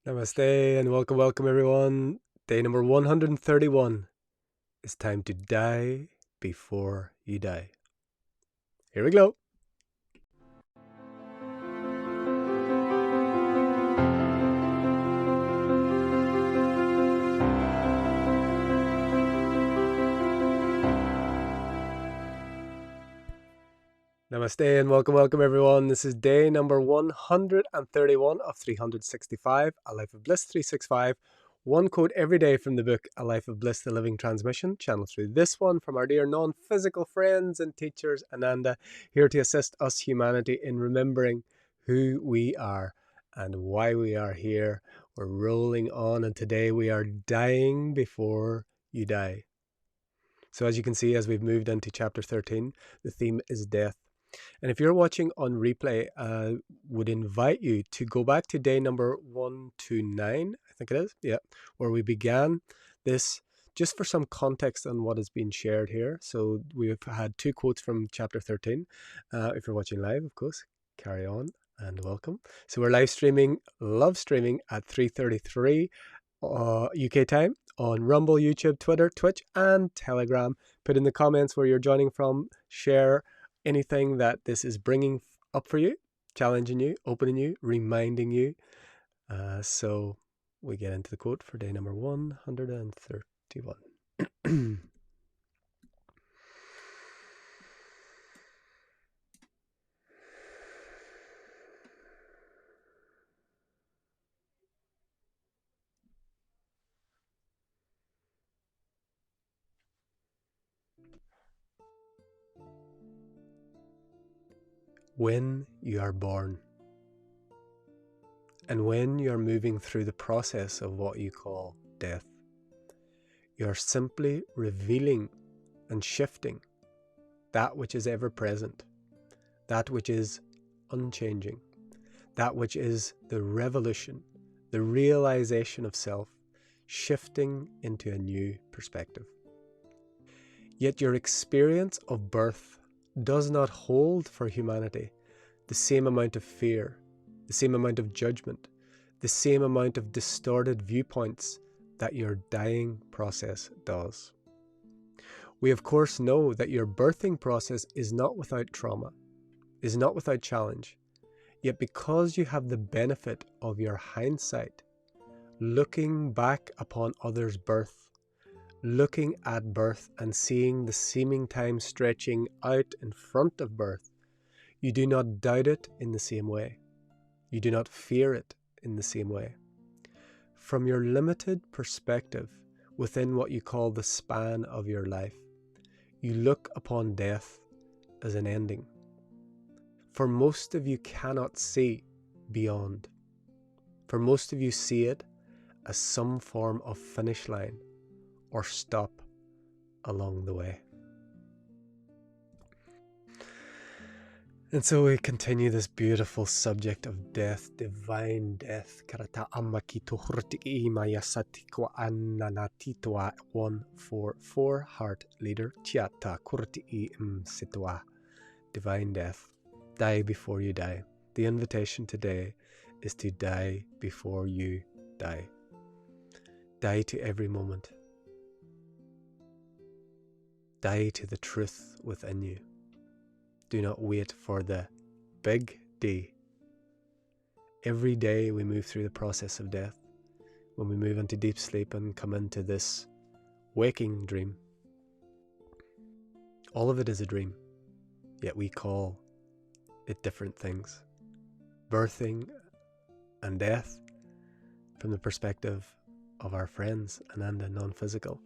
Namaste and welcome everyone. Day number 131. It's time to die before you die. Here we go. Namaste and welcome everyone. This is day number 131 of 365, A Life of Bliss 365. One quote every day from the book A Life of Bliss, the Living Transmission, channeled through this one from our dear non-physical friends and teachers, AnandA, here to assist us humanity in remembering who we are and why we are here. We're rolling on, and today we are dying before you die. So as you can see, as we've moved into chapter 13, the theme is death. And if you're watching on replay, I would invite you to go back to day number 129, I think it is, yeah, where we began this, just for some context on what is being shared here. So we've had two quotes from chapter 13. If you're watching live, of course, carry on and welcome. So we're live streaming, love streaming at 3:33 UK time on Rumble, YouTube, Twitter, Twitch, and Telegram. Put in the comments where you're joining from, share anything that this is bringing up for you, challenging you, opening you, reminding you. So we get into the quote for day number 131. When you are born, and when you are moving through the process of what you call death, you are simply revealing and shifting that which is ever present, that which is unchanging, that which is the revolution, the realization of self, shifting into a new perspective. Yet your experience of birth does not hold for humanity the same amount of fear, the same amount of judgment, the same amount of distorted viewpoints that your dying process does. We of course know that your birthing process is not without trauma, is not without challenge, yet because you have the benefit of your hindsight, looking back upon others' birth, looking at birth and seeing the seeming time stretching out in front of birth, you do not doubt it in the same way. You do not fear it in the same way. From your limited perspective within what you call the span of your life, you look upon death as an ending. For most of you cannot see beyond. For most of you see it as some form of finish line or stop along the way. And so we continue this beautiful subject of death, divine death. 144, heart leader. Divine death. Die before you die. The invitation today is to die before you die. Die to every moment. Die to the truth within you. Do not wait for the big day. Every day we move through the process of death. When we move into deep sleep and come into this waking dream, all of it is a dream, yet we call it different things. Birthing and death, from the perspective of our friends, AnandA, non-physical,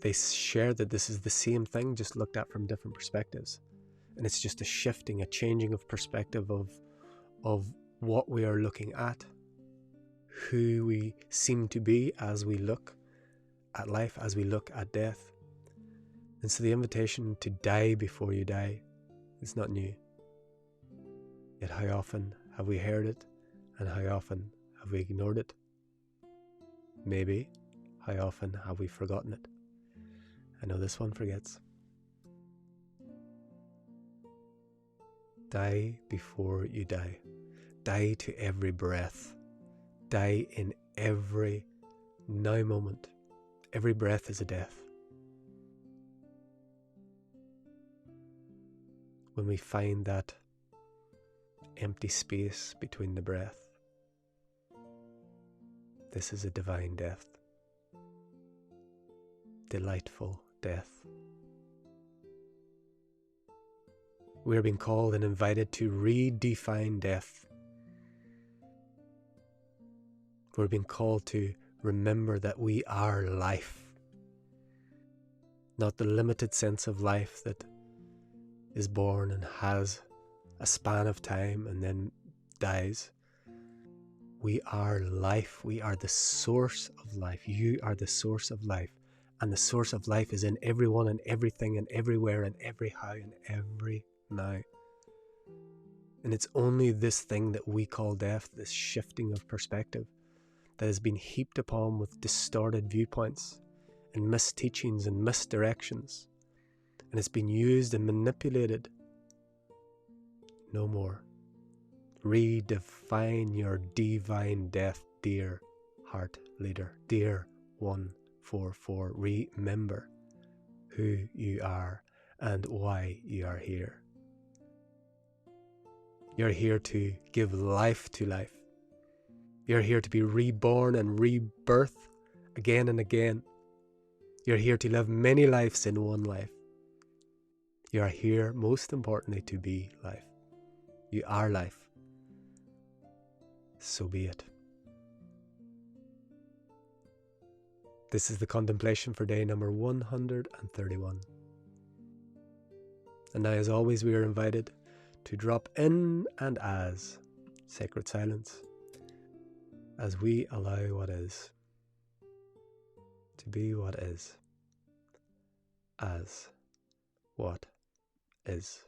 they share that this is the same thing, just looked at from different perspectives. And it's just a shifting, a changing of perspective of what we are looking at, who we seem to be as we look at life, as we look at death. And so the invitation to die before you die is not new. Yet how often have we heard it, and how often have we ignored it? Maybe, how often have we forgotten it? I know this one forgets. Die before you die. Die to every breath. die in every now moment. Every breath is a death. When we find that empty space between the breath, this is a divine death. Delightful death. We're being called and invited to redefine death. We're being called to remember that we are life. Not the limited sense of life that is born and has a span of time and then dies. We are life. We are the source of life. You are the source of life. And the source of life is in everyone and everything and everywhere and every how and every now. And it's only this thing that we call death, this shifting of perspective, that has been heaped upon with distorted viewpoints and misteachings and misdirections. And it's been used and manipulated. No more. Redefine your divine death, dear heart leader, dear 144. Remember who you are and why you are here. You're here to give life to life. You're here to be reborn and rebirth again and again. You're here to live many lives in one life. You are here, most importantly, to be life. You are life. So be it. This is the contemplation for day number 131. And now, as always, we are invited to drop in and as sacred silence as we allow what is to be what is as what is.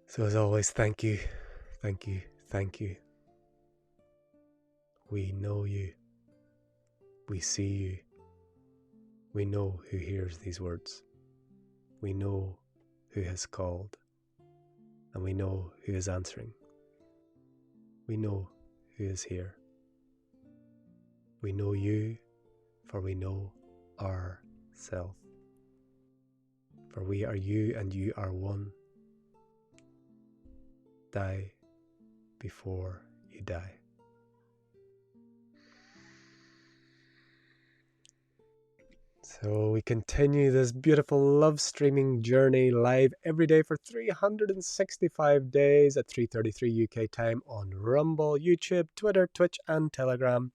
So as always, thank you, thank you, thank you. We know you. We see you. We know who hears these words. We know who has called. And we know who is answering. We know who is here. We know you, for we know ourself. For we are you and you are one. Die before you die. So we continue this beautiful love streaming journey live every day for 365 days at 3:33 UK time on Rumble, YouTube, Twitter, Twitch and Telegram.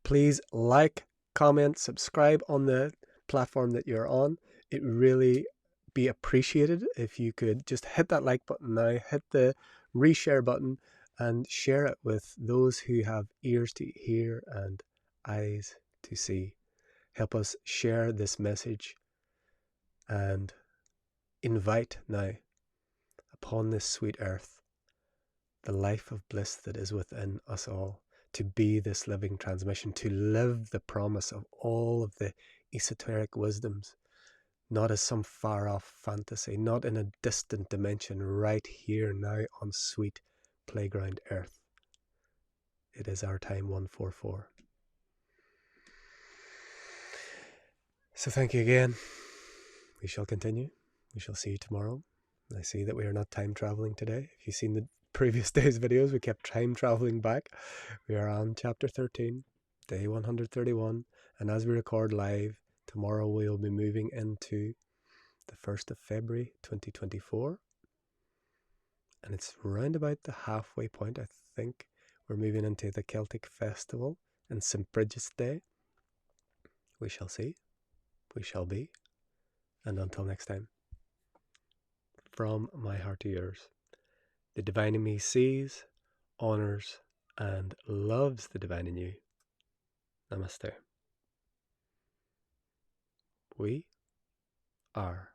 Please like, comment, subscribe on the platform that you're on. It really be appreciated if you could just hit that like button now, hit the reshare button and share it with those who have ears to hear and eyes to see. Help us share this message and invite now upon this sweet earth the life of bliss that is within us all, to be this living transmission, to live the promise of all of the esoteric wisdoms, not as some far-off fantasy, not in a distant dimension, right here now on sweet playground earth. It is our time 144. So thank you again. We shall continue. We shall see you tomorrow. I see that we are not time traveling today. If you've seen the previous day's videos, we kept time traveling back. We are on chapter 13, day 131. And as we record live, tomorrow we'll be moving into the 1st of February 2024. And it's round about the halfway point, I think. We're moving into the Celtic festival and St. Bridget's Day. We shall see. We shall be. And until next time, from my heart to yours, the divine in me sees, honors, and loves the divine in you. Namaste. We are.